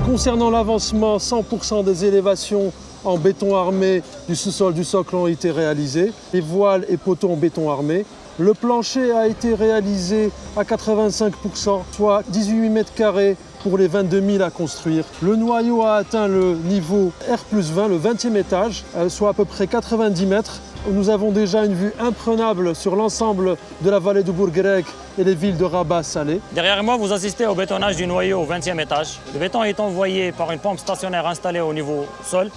Concernant l'avancement, 100% des élévations en béton armé du sous-sol du socle ont été réalisées. Les voiles et poteaux en béton armé. Le plancher a été réalisé à 85%, soit 18 mètres carrés pour les 22 000 à construire. Le noyau a atteint le niveau R+20, le 20e étage, soit à peu près 90 mètres. Nous avons déjà une vue imprenable sur l'ensemble de la vallée de Bourguerec et les villes de Rabat, Salé. Derrière moi, vous assistez au bétonnage du noyau au 20e étage. Le béton est envoyé par une pompe stationnaire installée au niveau sol,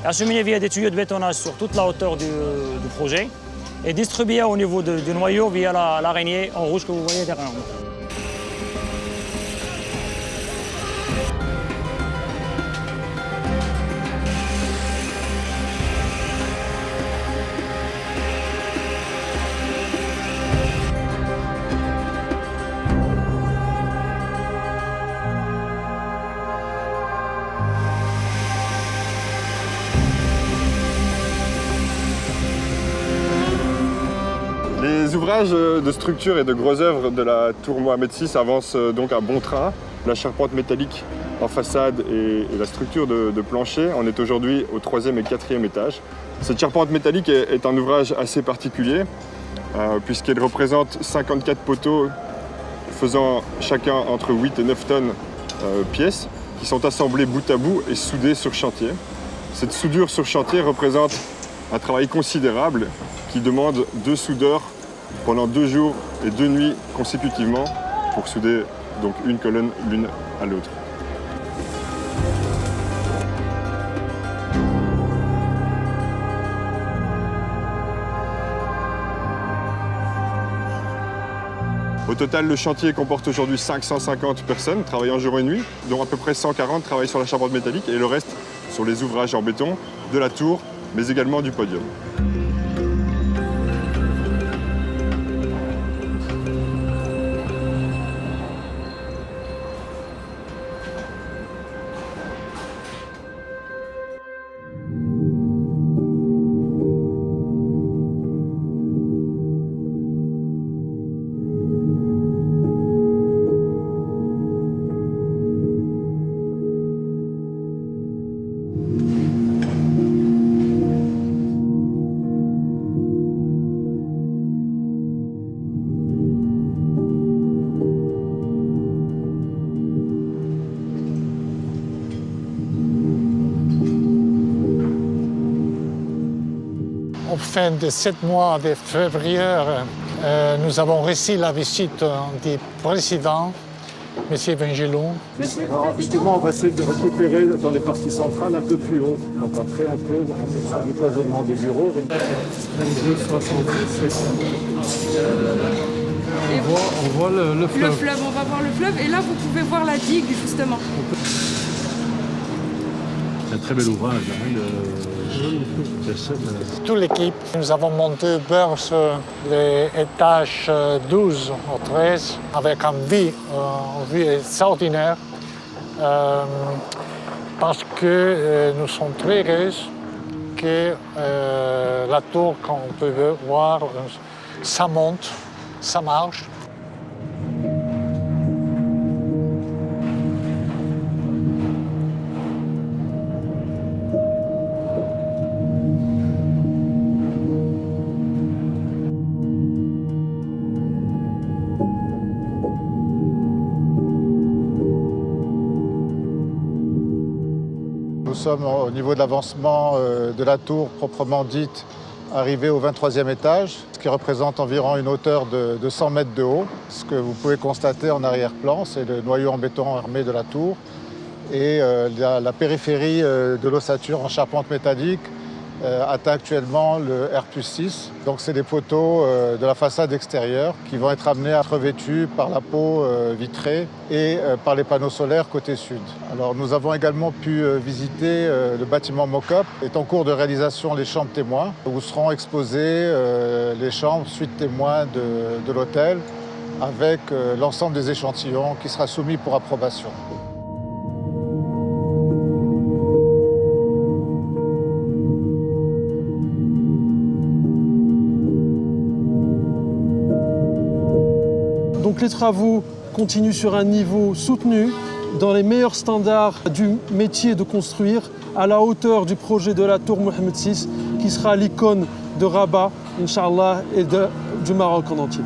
acheminé via des tuyaux de bétonnage sur toute la hauteur du projet et distribué au niveau du noyau via l'araignée en rouge que vous voyez derrière moi. Les ouvrages de structure et de gros œuvres de la tour Mohamed VI avancent donc à bon train. La charpente métallique en façade et la structure de plancher, on est aujourd'hui au 3e et 4e étage. Cette charpente métallique est un ouvrage assez particulier puisqu'elle représente 54 poteaux faisant chacun entre 8 et 9 tonnes pièces qui sont assemblés bout à bout et soudés sur chantier. Cette soudure sur chantier représente un travail considérable qui demande 2 soudeurs pendant 2 jours et 2 nuits consécutivement pour souder donc une colonne l'une à l'autre. Au total, le chantier comporte aujourd'hui 550 personnes travaillant jour et nuit, dont à peu près 140 travaillent sur la charpente métallique et le reste sur les ouvrages en béton de la tour, mais également du podium. Au fin de 7 mois de février, nous avons reçu la visite du président, M. Vengelou. Alors, effectivement, on va essayer de récupérer dans les parties centrales un peu plus haut. Donc après, on peut faire du cloisonnement des bureaux. 22,67. On voit le fleuve. Le fleuve, on va voir le fleuve. Et là, vous pouvez voir la digue, justement. C'est un très bel ouvrage. Toute l'équipe, nous avons monté vers l'étage 12 au 13 avec une vue extraordinaire parce que nous sommes très heureux que la tour qu'on peut voir, ça monte, ça marche. Nous sommes au niveau de l'avancement de la tour proprement dite, arrivé au 23e étage, ce qui représente environ une hauteur de 100 mètres de haut. Ce que vous pouvez constater en arrière-plan, c'est le noyau en béton armé de la tour et la périphérie de l'ossature en charpente métallique atteint actuellement le R+6. Donc c'est des poteaux de la façade extérieure qui vont être amenés à être revêtus par la peau vitrée et par les panneaux solaires côté sud. Alors nous avons également pu visiter le bâtiment mock-up. Est en cours de réalisation les chambres témoins où seront exposées les chambres suite témoins de l'hôtel avec l'ensemble des échantillons qui sera soumis pour approbation. Donc les travaux continuent sur un niveau soutenu. dans les meilleurs standards du métier de construire, à la hauteur du projet de la tour Mohamed VI, qui sera l'icône de Rabat, Inch'Allah, et du Maroc en entier.